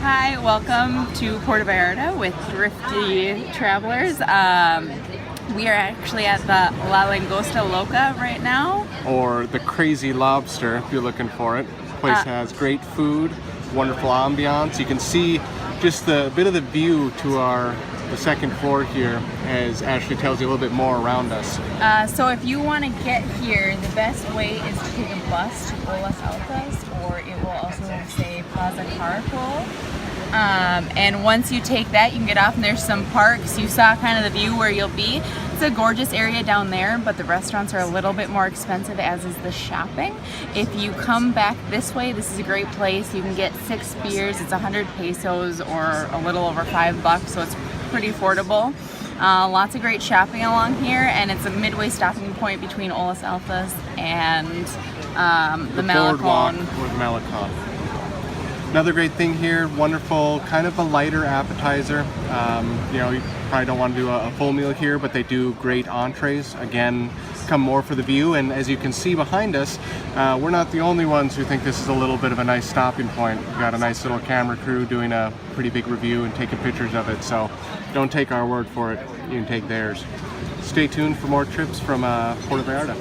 Hi, welcome to Puerto Vallarta with Thrifty Travelers. We are actually at the La Langosta Loca right now. Or the Crazy Lobster, if you're looking for it. The place has great food, wonderful ambiance. You can see just the bit of the view to the second floor here, as Ashley tells you a little bit more around us. So if you want to get here, the best way is to take a bus to Las Altas, or it will also say Plaza Carpool. And once you take that, you can get off, and there's some parks. You saw kind of the view where you'll be. It's a gorgeous area down there, but the restaurants are a little bit more expensive, as is the shopping. If you come back this way, this is a great place. You can get 6 beers. It's 100 pesos or a little over $5, so it's pretty affordable. Lots of great shopping along here, and it's a midway stopping point between Las Altas and the boardwalk Malecon. with Malecon. Another great thing here, wonderful, kind of a lighter appetizer. You probably don't want to do a full meal here, but they do great entrees. Again, come more for the view, and as you can see behind us, we're not the only ones who think this is a little bit of a nice stopping point. We've got a nice little camera crew doing a pretty big review and taking pictures of it, so don't take our word for it, you can take theirs. Stay tuned for more trips from Puerto Vallarta.